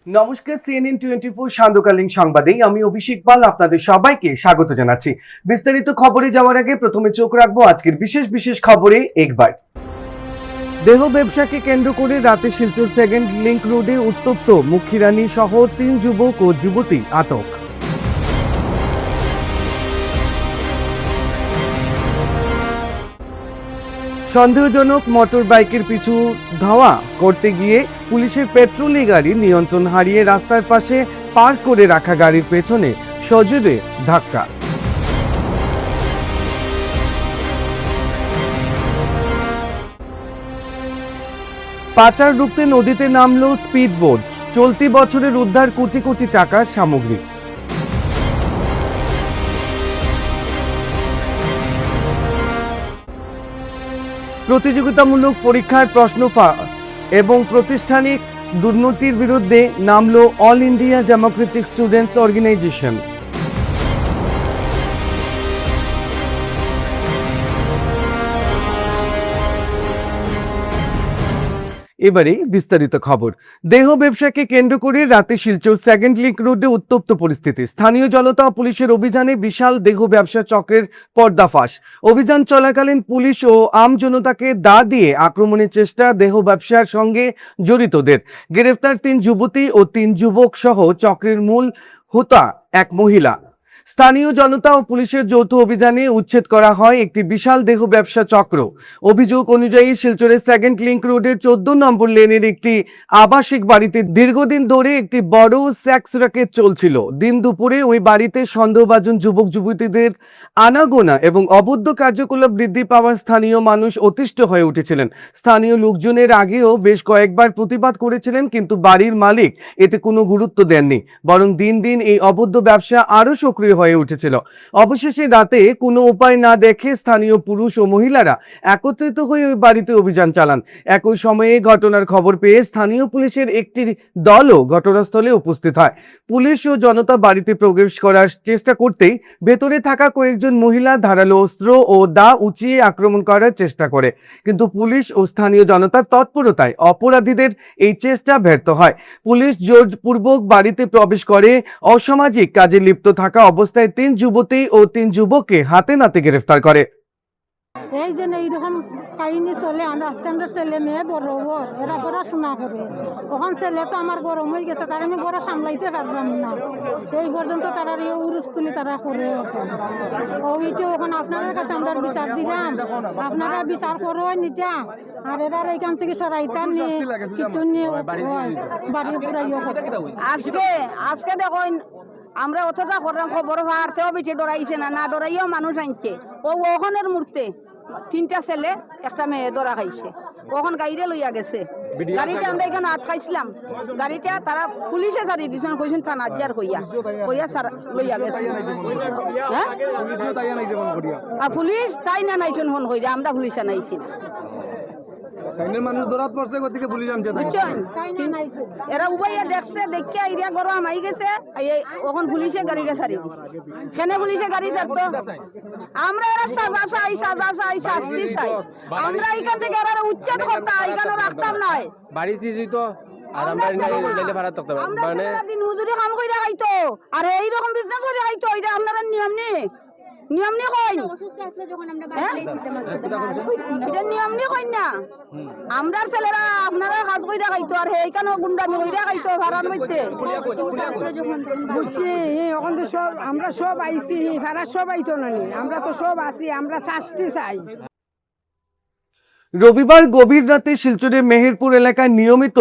নমস্কার, CNN 24 সান্ধ্যকালীন সংবাদে আমি অভিষেক পাল আপনাদের সবাইকে স্বাগত জানাচ্ছি। বিস্তারিত খবরে যাওয়ার আগে প্রথমে চোখ রাখবো আজকের বিশেষ খবরে। একবার দেহ ব্যবসাকে কেন্দ্র করে রাতে শিলচর সেকেন্ড লিংক রোডে উত্তপ্ত, মুখিরানী সহ 3 যুবক ও যুবতী আটক। সন্দেহজনক মোটর বাইকের পিছু ধাওয়া করতে গিয়ে পুলিশের পেট্রোলিং গাড়ি নিয়ন্ত্রণ হারিয়ে রাস্তার পাশে পার্ক করে রাখা গাড়ির পেছনে সজোরে ধাক্কা। পাচার রুখতে নদীতে নামলো স্পিড বোট, চলতি বছরের উদ্ধার কোটি কোটি টাকার সামগ্রী। প্রতিযোগিতামূলক পরীক্ষার প্রশ্ন এবং প্রাতিষ্ঠানিক দুর্নীতির বিরুদ্ধে নামলো All India Democratic Students Organisation. এবারে বিস্তারিত খবর। দেহ ব্যবসাকে কেন্দ্র করে রাতে শিলচর সেকেন্ড লিংক রোডে উত্তপ্ত পরিস্থিতি। স্থানীয় জনতা ও পুলিশের অভিযানে বিশাল দেহ ব্যবসা চক্রের পর্দাফাশ। অভিযান চলাকালীন পুলিশ ও আম জনতাকে দা দিয়ে আক্রমণের চেষ্টা। দেহ ব্যবসার সঙ্গে জড়িতদের গ্রেফতার 3 যুবতী ও 3 যুবক সহ চক্রের মূল হোতা এক মহিলা। স্থানীয় জনতা ও পুলিশের যৌথ অভিযানে উচ্ছেদ করা হয় একটি বিশাল দেহ ব্যবসা চক্র। অভিযোগ অনুযায়ী শিলচরের সেকেন্ড লিংক রোডের 14 নম্বর লেনের একটি আবাসিক বাড়িতে দীর্ঘদিন ধরে একটি বড় সেক্স র্যাকেট চলছিল। দিন দুপুরে ওই বাড়িতে সন্দেহভাজন যুবক যুবতীদের আনাগোনা এবং অবৈধ কার্যকলাপ বৃদ্ধি পাওয়া স্থানীয় মানুষ অতিষ্ঠ হয়ে উঠেছিলেন। স্থানীয় লোকজনের আগেও বেশ কয়েকবার প্রতিবাদ করেছিলেন, কিন্তু বাড়ির মালিক এতে কোনো গুরুত্ব দেননি, বরং দিন দিন এই অবৈধ ব্যবসা আরো সক্রিয় হয়ে উঠেছিল। অবশেষে রাতে কোনো উপায় না দেখে স্থানীয় পুরুষ ও মহিলারা একত্রিত হয়ে ওই বাড়িতে অভিযান চালান। একই সময়ে ঘটনার খবর পেয়ে স্থানীয় পুলিশের একটি দলও ঘটনাস্থলে উপস্থিত হয়। পুলিশ ও জনতা বাড়িতে প্রবেশ করার চেষ্টা করতেই ভেতরে থাকা কয়েকজন মহিলা ধারালো অস্ত্র ও দা উঁচিয়ে আক্রমণ করার চেষ্টা করে, কিন্তু পুলিশ ও স্থানীয় জনতার তৎপরতায় অপরাধীদের এই চেষ্টা ব্যর্থ হয়। পুলিশ জোরপূর্বক বাড়িতে প্রবেশ করে অসামাজিক কাজে লিপ্ত থাকা অবস্থায় 3 যুবতী ও 3 যুবককে হাতে নাতে গ্রেফতার করে। এই যে এইরকম কাহিনী চলে, আজকে আমরা ছেলে মেয়ে বড় এরা পড়াশোনা করে, ওখান ছেলে তো আমার গরম হয়ে গেছে, তার আমি বড় সামলাইতে পারলাম না। এই পর্যন্ত তারা উরুস তুলি তারা করে ওইটা ওখানে আপনাদের কাছে আমরা বিচার দিলাম, আপনারা বিচার করো নিটা, আর এরা এইখান থেকে সরাইতাম নিয়ে কিছু নিয়ে বাড়ি পুরাইও। আজকে দেখো আমরা অতটা খবর ভারতেও বেটে ডরাইছে না ডরাইও মানুষ আনছে। ওখানের মূর্তে 3টা ছেলে একটা মেয়ে ধরা খাইছে, ওখান গাড়িটা লইয়া গেছে। গাড়িটা আমরা এখানে আটকাইছিলাম, গাড়িটা তারা পুলিশে ছাড়ি দিয়েছেন, কইছেন থানা যার কইয়া লইয়া গেছে। হ্যাঁ পুলিশ তাই না নাইছেন ফোন কইরা, আমরা পুলিশে নাইছি না। মানুষ দরাত পড়ছে গতিকে পুলিশ আনছে, এরা উবাইয়া দেখছে, দেখিয়া এরিয়া গরম আই গেছে, ওখান পুলিশে গাড়িটা ছাড়ি দিছে। কেন পুলিশে গাড়ি ছাড়তো? আমরা এরা সাজা চাই শাস্তি চাই। আমরা এখান থেকে এরা উচ্ছেদ করতাম, এখানে রাখতাম নাই বাড়ি তো আর আমরা দিলে ভাড়া থাকতে পারবো মানে দিন মজুরি কাম কইরা খাইতো, আর এই রকম বিজনেস করে খাইতো। এটা আপনারা নিয়ম নেই কই, এটা নিয়ম নেই কই না। আমরার ছেলেরা আপনারা কাজ কইরা খাইতো, আর এইখানে গুন্ডামি কইরা খাইতো ভাড়ার মধ্যে। বুঝছি এখন তো সব আমরা সব আইছি, ভাড়া সব আইতো না, আমরা তো সব আছি, আমরা শাস্তি চাই। রবিবার গভীর রাতে শিলচরের মেহেরপুর এলাকায় নিয়মিত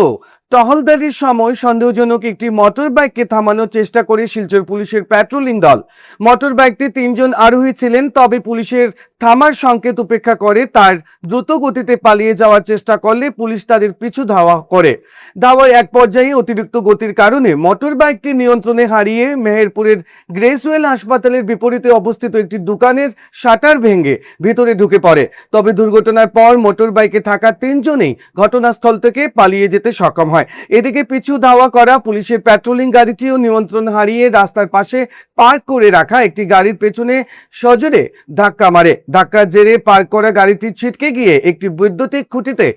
টহলদারির সময় সন্দেহজনক একটি মোটর বাইককে থামানোর চেষ্টা করে শিলচর পুলিশের পেট্রোলিং দল। মোটর বাইকটি 3 জন আরোহী ছিলেন, তবে পুলিশের থামার সংকেত উপেক্ষা করে তার দ্রুত গতিতে পালিয়ে যাওয়ার চেষ্টা করলে পুলিশ তাদের পিছু ধাওয়া করে। ধাওয়ার এক পর্যায়ে অতিরিক্ত গতির কারণে মোটর বাইকটি নিয়ন্ত্রণে হারিয়ে মেহেরপুরের গ্রেসওয়েল হাসপাতালের বিপরীতে অবস্থিত একটি দোকানের শাটার ভেঙে ভিতরে ঢুকে পড়ে। তবে দুর্ঘটনার পর মোটর বাইকে থাকা 3 জনেই ঘটনাস্থল থেকে পালিয়ে যেতে সক্ষম হয়। এদিকে পিছু ধাওয়া করা পুলিশের পেট্রোলিং গাড়িটিও নিয়ন্ত্রণ হারিয়ে রাস্তার পাশে পার্ক করে রাখা একটি গাড়ির পেছনে সজোরে ধাক্কা মারে। ধাক্কার জেরে পার্ক করা গাড়িটি ছিটকে গিয়ে একটি বৈদ্যুতিক খুঁটিতে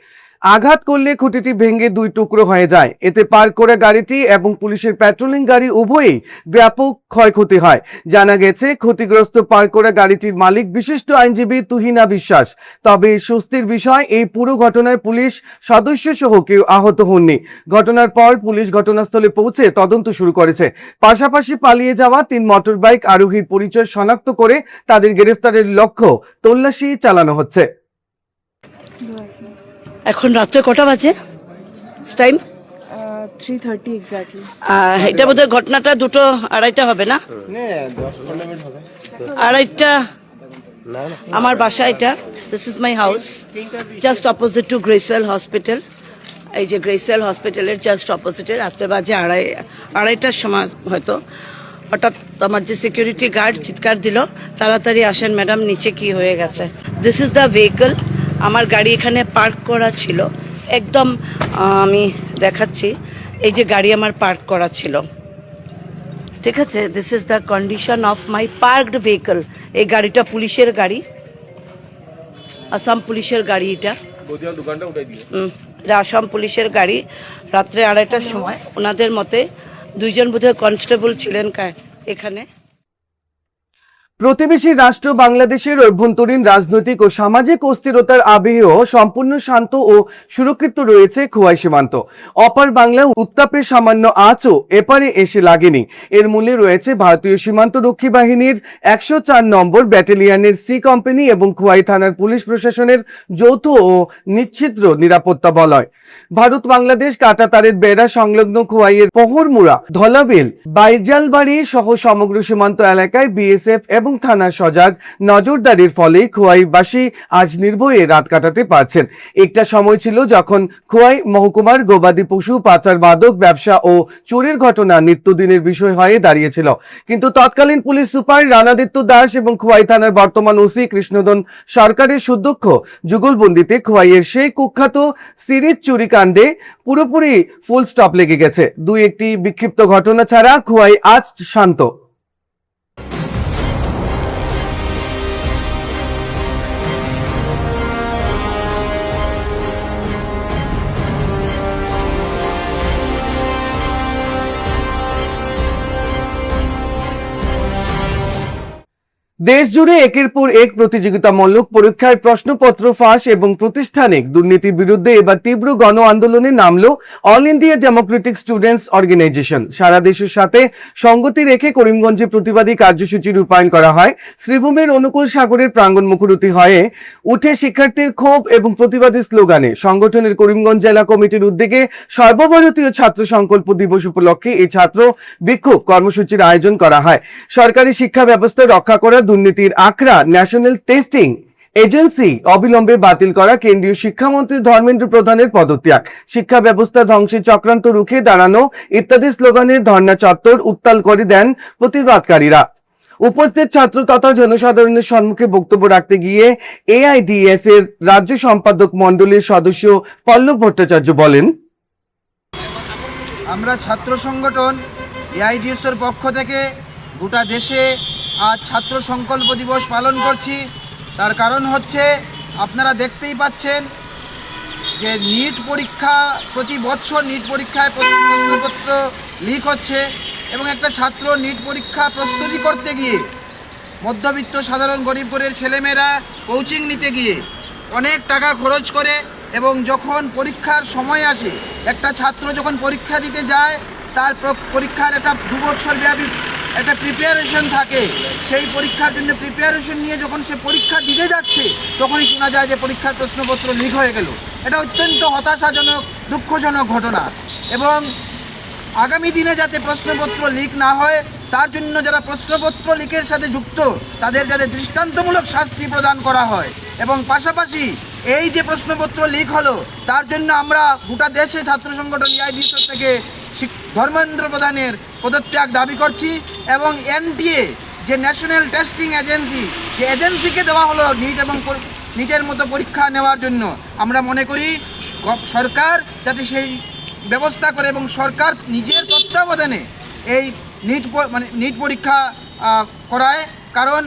আঘাত করলে খুঁটিটি ভেঙে দুই টুকরো হয়ে যায়। এতে পার্ক করা গাড়িটি এবং পুলিশের প্যাট্রোলিং গাড়ি উভয়ই ব্যাপক ক্ষয়ক্ষতি হয়। জানা গেছে ক্ষতিগ্রস্ত পার্ক করা গাড়িটির মালিক বিশিষ্ট আইনজীবী তুহিনা বিশ্বাস। তবে স্বস্তির বিষয়, এই পুরো ঘটনায় পুলিশ সদস্য সহ কেউ আহত হননি। ঘটনার পর পুলিশ ঘটনাস্থলে পৌঁছে তদন্ত শুরু করেছে। পাশাপাশি পালিয়ে যাওয়া 3 মোটরবাইক আরোহীর পরিচয় শনাক্ত করে তাদের গ্রেফতারের লক্ষ্য তল্লাশি চালানো হচ্ছে। এখন রাত্রে কটা বাজে টাইম? 3:30 এক্স্যাক্টলি। এটা বোধহয় ঘটনাটা 2:30 হবে না? 2:30 আমার বাসা এটা। This is my house, just opposite to Gracewell hospital. এই যে গ্রেসওয়েল হসপিটালের জাস্ট অপোজিটে রাত্রে বাজে 2:30টার সময় হয়তো হঠাৎ আমার যে সিকিউরিটি গার্ড চিৎকার দিল, তাড়াতাড়ি আসেন ম্যাডাম, নিচে কি হয়ে গেছে। This is the vehicle. আমার গাড়ি এখানে পার্ক করা ছিল, একদম আমি দেখাচ্ছি, এই যে গাড়ি আমার পার্ক করা ছিল, ঠিক আছে। This is the condition of my parked vehicle. এই গাড়িটা পুলিশের গাড়ি, আসাম পুলিশের গাড়ি এটা। এটা আসাম পুলিশের গাড়ি। রাত্রে 2:30টার সময় ওনাদের মতে 2 জন বোধহয় কনস্টেবল ছিলেন এখানে। প্রতিবেশী রাষ্ট্র বাংলাদেশের অভ্যন্তরীণ রাজনৈতিক ও সামাজিক অস্থিরতার আবহেও সম্পূর্ণ শান্ত ও সুরক্ষিত রয়েছে খোয়াই সীমান্ত। অপার বাংলা উত্তাপের সামান্য আঁচও এপারে এসে লাগেনি। এর মূলে রয়েছে ভারতীয় সীমান্ত রক্ষী বাহিনীর 104 নম্বর ব্যাটালিয়নের সি কোম্পানি এবং খোয়াই থানার পুলিশ প্রশাসনের যৌথ ও নিশ্চিদ্র নিরাপত্তা বলয়। ভারত বাংলাদেশ কাঁটাতারের বেড়া সংলগ্ন খোয়াইয়ের পহরমুড়া, ধলাবেল, বাইজালবাড়ি সহ সমগ্র সীমান্ত এলাকায় বিএসএফ এবং থানা সজাগ নজরদারির ফলে খোয়াইবাসী আজ নির্ভয়ে রাত কাটাতে পারছেন। একটা সময় ছিল যখন খোয়াই মহকুমার গবাদি পশু পাচার, মাদক ব্যবসা ও চোরের ঘটনা নিত্যদিনের বিষয় হয়ে দাঁড়িয়েছিল। কিন্তু তৎকালীন পুলিশ সুপার রানাদিত্য দাস এবং খোয়াই থানার বর্তমান ওসি কৃষ্ণদন সরকারের সুদক্ষ যুগলবন্দিতে খোয়াইয়ের সেই কুখ্যাত সিরিজ চুরি কাণ্ডে পুরোপুরি ফুল স্টপ লেগে গেছে। 2-1টি বিক্ষিপ্ত ঘটনা ছাড়া খোয়াই আজ শান্ত। দেশ জুড়ে একের পর এক প্রতিযোগিতামূলক পরীক্ষার প্রশ্নপত্র ফাঁস এবং প্রতিষ্ঠানিক দুর্নীতির বিরুদ্ধে এবার তীব্র গণ আন্দোলনে নামলো All India Democratic Students Organisation. সারা দেশের সাথে সঙ্গতি রেখে করিমগঞ্জে প্রতিবাদী কার্যসূচি রূপায়ণ করা হয়। শ্রীভূমির অনুকূল সাগরের প্রাঙ্গণ মুখরুতি হয়ে উঠে শিক্ষার্থীর ক্ষোভ এবং প্রতিবাদী স্লোগানে। সংগঠনের করিমগঞ্জ জেলা কমিটির উদ্যোগে সর্বভারতীয় ছাত্র সংকল্প দিবস উপলক্ষে এই ছাত্র বিক্ষোভ কর্মসূচির আয়োজন করা হয়। সরকারি শিক্ষা ব্যবস্থা রক্ষা করা, দুর্নীতির আখড়া ন্যাশনাল টেস্টিং এজেন্সি অবিলম্বে বাতিল করা, কেন্দ্রীয় শিক্ষামন্ত্রী ধর্মেন্দ্র প্রধানের পদত্যাগ, শিক্ষা ব্যবস্থা ধ্বংসের চক্রান্ত রুখে দাঁড়ানো ইত্যাদি স্লোগানের ধর্ণা চত্বর উত্তাল করে দেন প্রতিবাদকারীরা। উপস্থিত ছাত্র তথা জনসাধারণের সম্মুখে বক্তব্য রাখতে গিয়ে এআইডিএস এর রাজ্য সম্পাদক মণ্ডলীর সদস্য পল্লব ভট্টাচার্য বলেন, আমরা ছাত্র সংগঠন এআইডিএস এর পক্ষ থেকে গোটা দেশে আজ ছাত্র সংকল্প দিবস পালন করছি। তার কারণ হচ্ছে আপনারা দেখতেই পাচ্ছেন যে নিট পরীক্ষা, প্রতি বছর নিট পরীক্ষায় প্রশ্নপত্র লিক হচ্ছে এবং একটা ছাত্র নিট পরীক্ষা প্রস্তুতি করতে গিয়ে মধ্যবিত্ত সাধারণ গরিব ঘরের ছেলেমেয়েরা কোচিং নিতে গিয়ে অনেক টাকা খরচ করে এবং যখন পরীক্ষার সময় আসে, একটা ছাত্র যখন পরীক্ষা দিতে যায় তার পরীক্ষার একটা 2 বছর ব্যাপী একটা প্রিপারেশন থাকে। সেই পরীক্ষার জন্য প্রিপারেশন নিয়ে যখন সে পরীক্ষা দিতে যাচ্ছে তখনই শোনা যায় যে পরীক্ষার প্রশ্নপত্র লিক হয়ে গেল। এটা অত্যন্ত হতাশাজনক, দুঃখজনক ঘটনা এবং আগামী দিনে যাতে প্রশ্নপত্র লিক না হয় তার জন্য যারা প্রশ্নপত্র লিকের সাথে যুক্ত তাদের যাতে দৃষ্টান্তমূলক শাস্তি প্রদান করা হয় এবং পাশাপাশি এই যে প্রশ্নপত্র লিক হলো তার জন্য আমরা গোটা দেশে ছাত্র সংগঠন এআইডিএস থেকে ধর্মেন্দ্র প্রধানের পদত্যাগ দাবি করছি এবং এনটিএ যে ন্যাশনাল টেস্টিং এজেন্সি, যে এজেন্সিকে দেওয়া হলো নিট এবং নিটের মতো পরীক্ষা নেওয়ার জন্য, আমরা মনে করি সরকার যাতে সেই ব্যবস্থা করে এবং সরকার নিজের তত্ত্বাবধানে এই নিট পরীক্ষা করায়। কারণ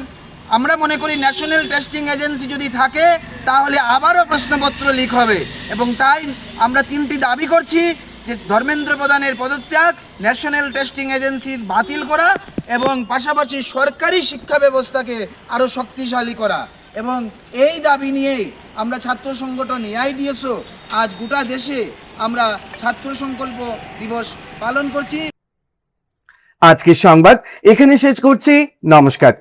আমরা মনে করি ন্যাশনাল টেস্টিং এজেন্সি যদি থাকে তাহলে আবারও প্রশ্নপত্র লিক হবে, এবং তাই আমরা 3টি দাবি করছি যে ধর্মেন্দ্র প্রধানের পদত্যাগ, ন্যাশনাল টেস্টিং এজেন্সির বাতিল করা এবং পাশাপাশি সরকারি শিক্ষা ব্যবস্থাকে আরও শক্তিশালী করা। এবং এই দাবি নিয়েই আমরা ছাত্র সংগঠন এআইডিএসও আজ গোটা দেশে আমরা ছাত্র সংকল্প দিবস পালন করছি। আজকের সংবাদ এখানে শেষ করছি। নমস্কার।